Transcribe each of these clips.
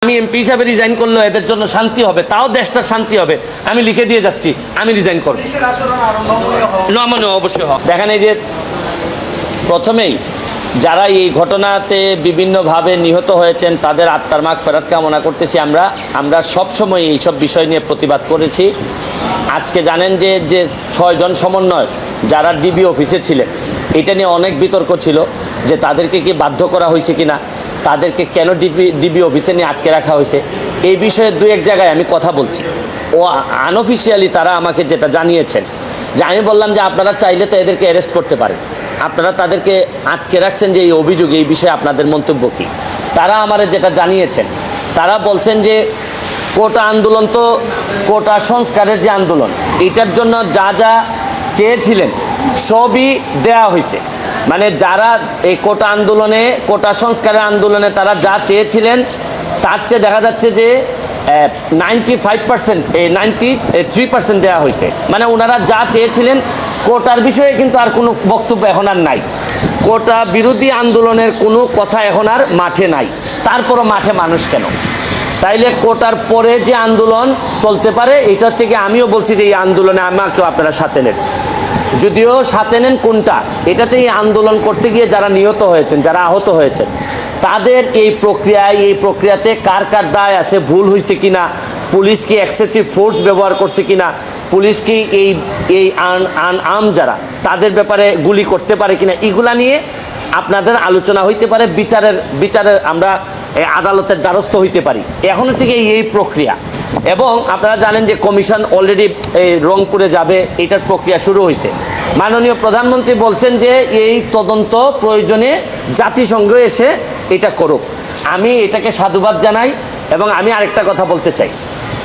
আমি এমপি হিসাবে রিজাইন করলে এদের জন্য শান্তি হবে, তাও দেশটা শান্তি হবে। আমি লিখে দিয়ে যাচ্ছি আমি রিজাইন করব। অবশ্যই হবে। দেখেন এই যে প্রথমেই যারা এই ঘটনাতে বিভিন্নভাবে নিহত হয়েছেন তাদের আত্মার মাগফিরাত কামনা করতেছি। আমরা সবসময় এইসব বিষয় নিয়ে প্রতিবাদ করেছি। আজকে জানেন যে 6 জন সমন্বয় যারা ডিবি অফিসে ছিলেন, এটা নিয়ে অনেক বিতর্ক ছিল যে তাদেরকে কি বাধ্য করা হয়েছে কিনা, তাদেরকে কেন ডিবি অফিসে নিয়ে আটকে রাখা হয়েছে, এই বিষয়ে 2-1 জায়গায় আমি কথা বলছি। ও আনঅফিসিয়ালি তারা আমাকে যেটা জানিয়েছেন যে আমি বললাম যে আপনারা চাইলে তো এদেরকে অ্যারেস্ট করতে পারেন, আপনারা তাদেরকে আটকে রাখছেন যে এই অভিযোগ, এই বিষয়ে আপনাদের মন্তব্য কী। তারা আমারে যেটা জানিয়েছেন, তারা বলছেন যে কোটা আন্দোলন তো কোটা সংস্কারের যে আন্দোলন, এটার জন্য যা যা চেয়েছিলেন সবই দেয়া হয়েছে। মানে যারা এই কোটা আন্দোলনে, কোটা সংস্কারের আন্দোলনে তারা যা চেয়েছিলেন তার চেয়ে দেখা যাচ্ছে যে 95%, 93% দেওয়া হয়েছে। মানে ওনারা যা চেয়েছিলেন কোটার বিষয়ে কিন্তু আর কোনো বক্তব্য এখন আর নাই। কোটা বিরোধী আন্দোলনের কোনো কথা এখন আর মাঠে নাই। তারপরও মাঠে মানুষ কেন? তাইলে কোটার পরে যে আন্দোলন চলতে পারে, এটা হচ্ছে কি আমিও বলছি যে এই আন্দোলনে আমাকেও আপনারা সাথে নেন। যদিও সাথে নেন কোনটা, এটা হচ্ছে এই আন্দোলন করতে গিয়ে যারা নিহত হয়েছেন, যারা আহত হয়েছেন, তাদের এই প্রক্রিয়াতে কার কার দায় আছে, ভুল হয়েছে কিনা, পুলিশ কি এক্সেসিভ ফোর্স ব্যবহার করছে কিনা, পুলিশ কি এই আম যারা তাদের ব্যাপারে গুলি করতে পারে কিনা, এগুলা নিয়ে আপনাদের আলোচনা হইতে পারে। বিচারের আমরা আদালতের দ্বারস্থ হইতে পারি। এখন হচ্ছে কি এই প্রক্রিয়া। এবং আপনারা জানেন যে কমিশন অলরেডি রংপুরে যাবে, এটার প্রক্রিয়া শুরু হয়েছে। মাননীয় প্রধানমন্ত্রী বলছেন যে এই তদন্ত প্রয়োজনে জাতিসংঘ এসে এটা করুক। আমি এটাকে সাধুবাদ জানাই। এবং আমি আরেকটা কথা বলতে চাই,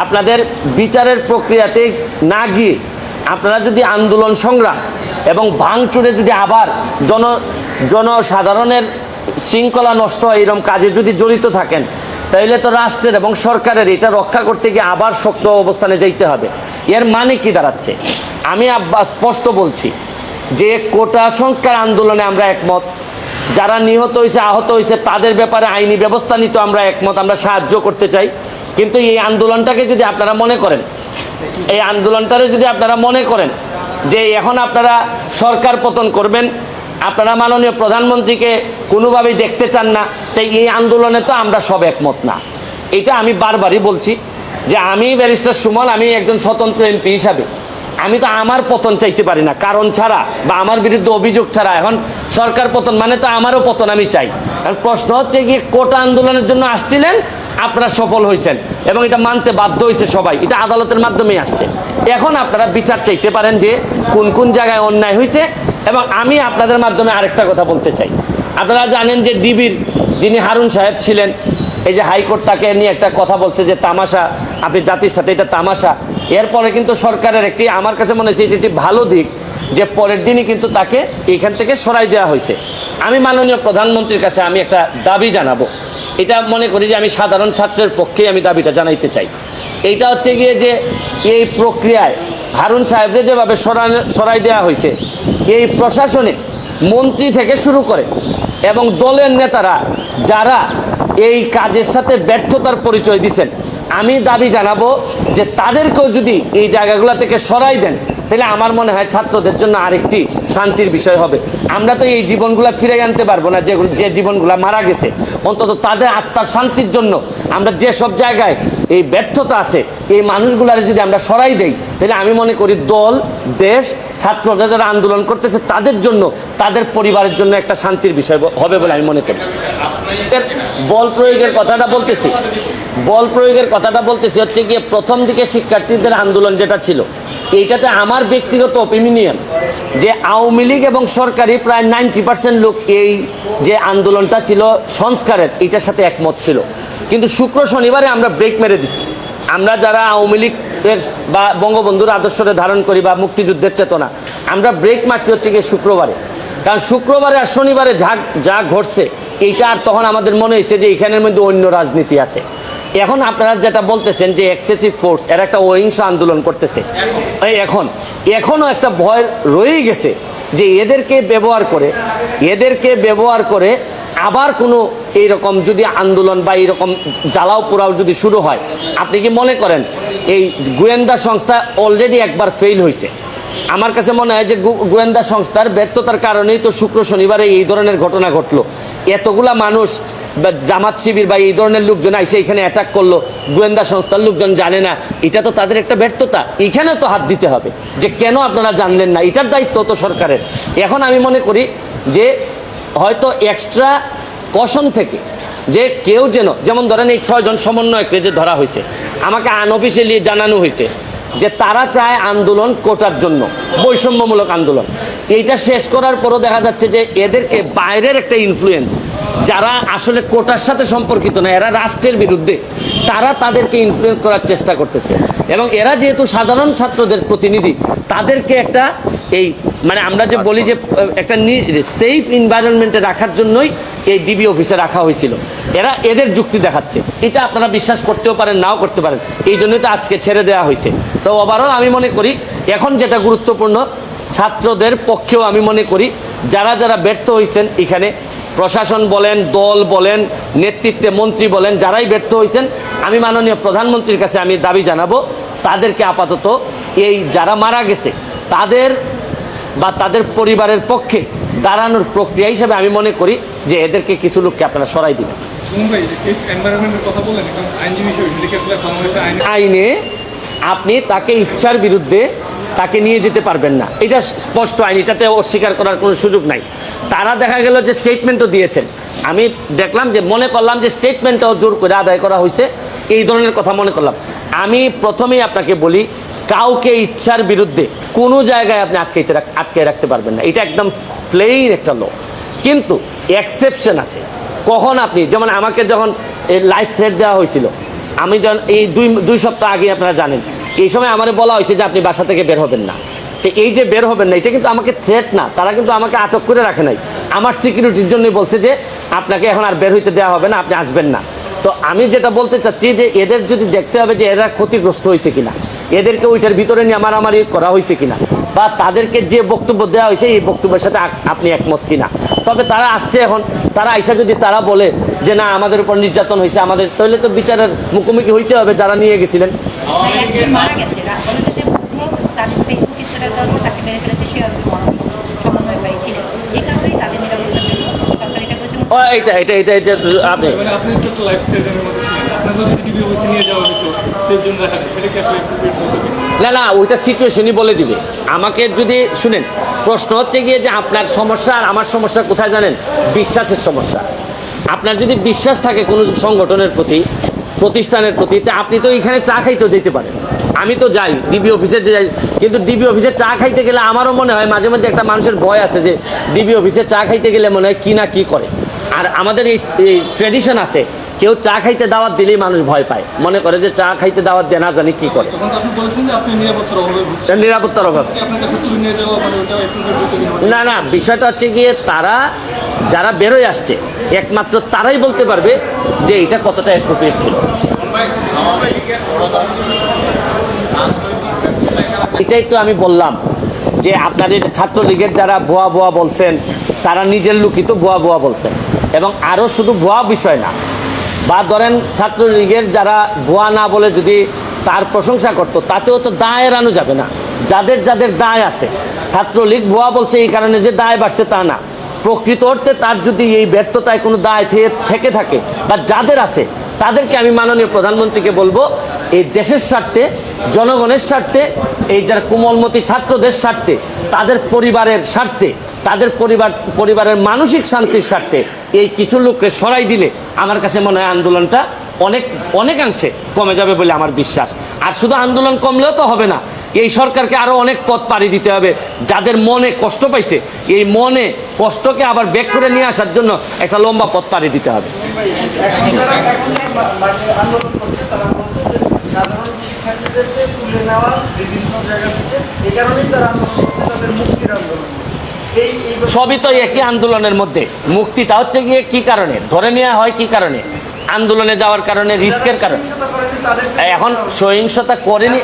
আপনাদের বিচারের প্রক্রিয়াতে না গিয়ে আপনারা যদি আন্দোলন সংগ্রাম এবং ভাঙচুরে যদি আবার জনসাধারণের শৃঙ্খলা নষ্ট হয় এরকম কাজে যদি জড়িত থাকেন, তাইলে তো রাষ্ট্রের এবং সরকারের এটা রক্ষা করতে গিয়ে আবার শক্ত অবস্থানে যাইতে হবে। এর মানে কি দাঁড়াচ্ছে? আমি স্পষ্ট বলছি যে কোটা সংস্কার আন্দোলনে আমরা একমত। যারা নিহত হয়েছে, আহত হয়েছে, তাদের ব্যাপারে আইনি ব্যবস্থা নিতে আমরা একমত, আমরা সাহায্য করতে চাই। কিন্তু এই আন্দোলনটাকে যদি আপনারা মনে করেন যে এখন আপনারা সরকার পতন করবেন, আপনারা মাননীয় প্রধানমন্ত্রীকে কোনোভাবেই দেখতে চান না, তাই এই আন্দোলনে তো আমরা সব একমত না। এটা আমি বারবারই বলছি যে আমি ব্যারিস্টার সুমন, আমি একজন স্বতন্ত্র এমপি হিসাবে আমি তো আমার পতন চাইতে পারি না কারণ ছাড়া, বা আমার বিরুদ্ধে অভিযোগ ছাড়া। এখন সরকার পতন মানে তো আমারও পতন আমি চাই। কারণ প্রশ্ন হচ্ছে গিয়ে কোটা আন্দোলনের জন্য আসছিলেন, আপনারা সফল হয়েছেন এবং এটা মানতে বাধ্য হয়েছে সবাই, এটা আদালতের মাধ্যমেই আসছে। এখন আপনারা বিচার চাইতে পারেন যে কোন কোন জায়গায় অন্যায় হয়েছে। এবং আমি আপনাদের মাধ্যমে আরেকটা কথা বলতে চাই, আপনারা জানেন যে ডিবির যিনি হারুন সাহেব ছিলেন, এই যে হাইকোর্ট তাকে নিয়ে একটা কথা বলছে যে তামাশা, আপনি জাতির সাথে এটা তামাশা। এরপরে কিন্তু সরকারের একটি, আমার কাছে মনে হচ্ছে যেটি ভালো দিক, যে পরের দিনই কিন্তু তাকে এখান থেকে সরাই দেওয়া হয়েছে। আমি মাননীয় প্রধানমন্ত্রীর কাছে আমি একটা দাবি জানাবো, এটা মনে করি যে আমি সাধারণ ছাত্রের পক্ষেই আমি দাবিটা জানাইতে চাই। এইটা হচ্ছে গিয়ে যে এই প্রক্রিয়ায় হারুন সাহেবকে যেভাবে সরাই দেওয়া হয়েছে, এই প্রশাসনে মন্ত্রী থেকে শুরু করে এবং দলের নেতারা যারা এই কাজের সাথে ব্যর্থতার পরিচয় দিচ্ছেন, আমি দাবি জানাবো যে তাদেরকেও যদি এই জায়গাগুলো থেকে সরাই দেন, তাহলে আমার মনে হয় ছাত্রদের জন্য আরেকটি শান্তির বিষয় হবে। আমরা তো এই জীবনগুলো ফিরে আনতে পারবো না, যে জীবনগুলো মারা গেছে। অন্তত তাদের আত্মার শান্তির জন্য আমরা যে সব জায়গায় এই ব্যর্থতা আছে, এই মানুষগুলার যদি আমরা সরাই দেই, তাহলে আমি মনে করি দল, দেশ, ছাত্ররা যারা আন্দোলন করতেছে তাদের জন্য, তাদের পরিবারের জন্য একটা শান্তির বিষয় হবে বলে আমি মনে করি। বল প্রয়োগের কথাটা বলতেছি হচ্ছে গিয়ে প্রথম দিকে শিক্ষার্থীদের আন্দোলন যেটা ছিল, এইটাতে আমার ব্যক্তিগত অপিনিয়ন যে আওয়ামী লীগ এবং সরকারি প্রায় 90% লোক এই যে আন্দোলনটা ছিল সংস্কারের, এটার সাথে একমত ছিল। কিন্তু শুক্র শনিবারে আমরা ব্রেক মেরে দিছি। আমরা যারা আওয়ামী লীগের বা বঙ্গবন্ধুর আদর্শরে ধারণ করি বা মুক্তিযুদ্ধের চেতনা, আমরা ব্রেক মারছি হচ্ছে গিয়ে শুক্রবারে। কারণ শুক্রবারে আর শনিবারে যা ঘটছে, এইটা আর তখন আমাদের মনে হয়েছে যে এখানের মধ্যে অন্য রাজনীতি আছে। এখন আপনারা যেটা বলতেছেন যে এক্সেসিভ ফোর্স, এর একটা অহিংস আন্দোলন করতেছে, এখনও একটা ভয় রয়েই গেছে যে এদেরকে ব্যবহার করে আবার কোনো এইরকম যদি আন্দোলন বা এইরকম জ্বালাও পোড়াও যদি শুরু হয়, আপনি কি মনে করেন এই গোয়েন্দা সংস্থা অলরেডি একবার ফেল হয়েছে? আমার কাছে মনে হয় যে গোয়েন্দা সংস্থার ব্যর্থতার কারণেই তো শুক্র শনিবারে এই ধরনের ঘটনা ঘটলো। এতগুলা মানুষ জামাত শিবির বা এই ধরনের লোকজন এসে এখানে অ্যাটাক করলো, গোয়েন্দা সংস্থার লোকজন জানে না, এটা তো তাদের একটা ব্যর্থতা। এখানেও তো হাত দিতে হবে যে কেন আপনারা জানলেন না, এটার দায়িত্ব তো সরকারের। এখন আমি মনে করি যে হয়তো এক্সট্রা কশন থেকে যে কেউ যেমন ধরেন এই 6 জন সমন্বয়ককে যে ধরা হয়েছে, আমাকে আনঅফিসিয়ালি জানানো হয়েছে যে তারা চায় আন্দোলন কোটার জন্য, বৈষম্যমূলক আন্দোলন। এইটা শেষ করার পরও দেখা যাচ্ছে যে এদেরকে বাইরের একটা ইনফ্লুয়েন্স, যারা আসলে কোটার সাথে সম্পর্কিত না, এরা রাষ্ট্রের বিরুদ্ধে, তারা তাদেরকে ইনফ্লুয়েন্স করার চেষ্টা করতেছে। এবং এরা যেহেতু সাধারণ ছাত্রদের প্রতিনিধি, তাদেরকে একটা এই মানে আমরা যে বলি যে একটা সেফ এনভায়রনমেন্টে রাখার জন্যই এই ডিবি অফিসে রাখা হয়েছিল। এরা এদের যুক্তি দেখাচ্ছে, এটা আপনারা বিশ্বাস করতেও পারেন, নাও করতে পারেন, এই জন্যই তো আজকে ছেড়ে দেওয়া হয়েছে। তো ওভারঅল আমি মনে করি এখন যেটা গুরুত্বপূর্ণ, ছাত্রদের পক্ষেও আমি মনে করি যারা যারা ব্যর্থ হয়েছেন এখানে, প্রশাসন বলেন, দল বলেন, নেতৃত্বে মন্ত্রী বলেন, যারাই ব্যর্থ হয়েছেন, আমি মাননীয় প্রধানমন্ত্রীর কাছে আমি দাবি জানাবো তাদেরকে আপাতত এই যারা মারা গেছে তাদের বা তাদের পরিবারের পক্ষে দাঁড়ানোর প্রক্রিয়া হিসেবে আমি মনে করি যে এদেরকে কিছু লোককে আপনারা সরাই দিবেন। আইনে আপনি তাকে ইচ্ছার বিরুদ্ধে তাকে নিয়ে যেতে পারবেন না, এটা স্পষ্ট আইন, এটাতে অস্বীকার করার কোনো সুযোগ নাই। তারা দেখা গেল যে স্টেটমেন্টও দিয়েছেন, আমি দেখলাম যে মনে করলাম যে স্টেটমেন্টটাও জোর করে আদায় করা হয়েছে, এই ধরনের কথা মনে করলাম। আমি প্রথমেই আপনাকে বলি, কাউকে ইচ্ছার বিরুদ্ধে কোনো জায়গায় আপনি আটকে রাখতে পারবেন না, এটা একদম প্লেইন একটা ল। কিন্তু এক্সেপশন আছে, কখন আপনি যেমন আমাকে যখন লাইফ থ্রেট দেওয়া হয়েছিল, আমি যখন এই দুই সপ্তাহ আগে আপনারা জানেন, এই সময় আমার বলা হয়েছে যে আপনি বাসা থেকে বের হবেন না। তো এই যে বের হবেন না, এটা কিন্তু আমাকে থ্রেট না, তারা কিন্তু আমাকে আটক করে রাখে নাই, আমার সিকিউরিটির জন্যই বলছে যে আপনাকে এখন আর বের হইতে দেওয়া হবে না, আপনি আসবেন না। তো আমি যেটা বলতে চাচ্ছি যে এদের যদি দেখতে হবে যে এরা ক্ষতিগ্রস্ত হয়েছে কিনা, এদেরকে ওইটার ভিতরে নিয়ে মারামারি করা হয়েছে কিনা, বা তাদেরকে যে বক্তব্য দেওয়া হয়েছে এই বক্তব্যের সাথে আপনি একমত কিনা। তবে তারা আসছে, এখন তারা আইসা যদি তারা বলে যে না আমাদের উপর নির্যাতন হয়েছে, আমাদের, তাহলে তো বিচারের মুখোমুখি হইতে হবে যারা নিয়ে গেছিলেন। না ওইটা সিচুয়েশনই বলে দিবে আমাকে। যদি শুনেন, প্রশ্ন হচ্ছে গিয়ে যে আপনার সমস্যা আর আমার সমস্যা কোথায় জানেন? বিশ্বাসের সমস্যা। আপনার যদি বিশ্বাস থাকে কোনো সংগঠনের প্রতি, প্রতিষ্ঠানের প্রতি, তা আপনি তো এখানে চা খাইতেও যেতে পারেন। আমি তো যাই ডিবি অফিসে যাই, কিন্তু ডিবি অফিসে চা খাইতে গেলে আমারও মনে হয় মাঝে মধ্যে একটা মানুষের ভয় আছে যে ডিবি অফিসে চা খাইতে গেলে মনে হয় কি না কি করে। আর আমাদের এই ট্রেডিশন আছে, কেউ চা খাইতে দাওয়াত দিলেই মানুষ ভয় পায়, মনে করে যে চা খাইতে দাওয়াত দেয় না জানি কি করে, নিরাপত্তার অভাব। না বিষয়টা হচ্ছে গিয়ে তারা যারা বেরোয় আসছে একমাত্র তারাই বলতে পারবে যে এটা কতটা অ্যাপ্রোপ্রিয়েট ছিল। এটাই তো আমি বললাম যে আপনাদের ছাত্রলীগের যারা ভুয়া ভুয়া বলছেন, তারা নিজের লোকই তো ভুয়া ভুয়া বলছেন। এবং আরও শুধু ভুয়া বিষয় না, বা ধরেন ছাত্রলীগের যারা ভুয়া না বলে যদি তার প্রশংসা করতো, তাতেও তো দায় এড়ানো যাবে না। যাদের যাদের দায় আছে, ছাত্রলীগ ভুয়া বলছে এই কারণে যে দায় বাড়ছে তা না, প্রকৃত অর্থে তার যদি এই ব্যর্থতায় কোনো দায় থেকে থাকে বা যাদের আছে, তাদেরকে আমি মাননীয় প্রধানমন্ত্রীকে বলবো এই দেশের স্বার্থে, জনগণের স্বার্থে, এই যারা কোমলমতি ছাত্রদের স্বার্থে, তাদের পরিবারের স্বার্থে, তাদের পরিবারের মানসিক শান্তির স্বার্থে এই কিছু লোককে সরাই দিলে আমার কাছে মনে হয় আন্দোলনটা অনেকাংশে কমে যাবে বলে আমার বিশ্বাস। আর শুধু আন্দোলন কমলেও তো হবে না, এই সরকারকে আরও অনেক পথ পাড়ি দিতে হবে। যাদের মনে কষ্ট পাইছে, এই মনে কষ্টকে আবার ব্যাক করে নিয়ে আসার জন্য একটা লম্বা পথ পাড়ি দিতে হবে। সবই তো একই আন্দোলনের মধ্যে। মুক্তিটা হচ্ছে গিয়ে কি কারণে ধরে নেওয়া হয়, কি কারণে আন্দোলনে যাওয়ার কারণে, রিস্কের কারণে। এখন সহিংসতা করেনি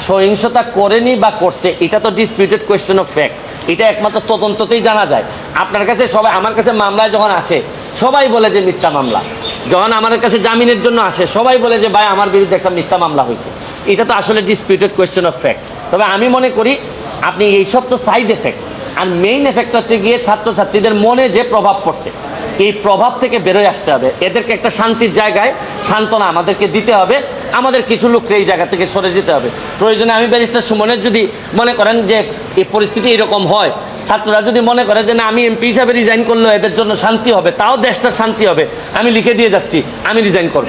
সহিংসতা করেনি বা করছে, এটা তো ডিসপিউটেড কোয়েশ্চেন অফ ফ্যাক্ট। এটা একমাত্র তদন্ততেই জানা যায়। আপনার কাছে সবাই, আমার কাছে মামলায় যখন আসে সবাই বলে যে মিথ্যা মামলা, যখন আমার কাছে জামিনের জন্য আসে সবাই বলে যে ভাই আমার বিরুদ্ধে একটা মিথ্যা মামলা হয়েছে। এটা তো আসলে ডিসপিউটেড কোয়েশ্চেন অফ ফ্যাক্ট। তবে আমি মনে করি আপনি এইসব তো সাইড এফেক্ট, আর মেইন এফেক্ট হচ্ছে গিয়ে ছাত্রছাত্রীদের মনে যে প্রভাব পড়ছে, এই প্রভাব থেকে বেরোয় আসতে হবে। এদেরকে একটা শান্তির জায়গায় সান্ত্বনা আমাদেরকে দিতে হবে। আমাদের কিছু লোককে এই জায়গা থেকে সরে যেতে হবে। প্রয়োজনে আমি ব্যারিস্টার সুমনের যদি মনে করেন যে এই পরিস্থিতি এরকম হয়, ছাত্ররা যদি মনে করে যে না আমি এমপি হিসাবে রিজাইন করলেও এদের জন্য শান্তি হবে, তাও দেশটার শান্তি হবে, আমি লিখে দিয়ে যাচ্ছি আমি রিজাইন করব।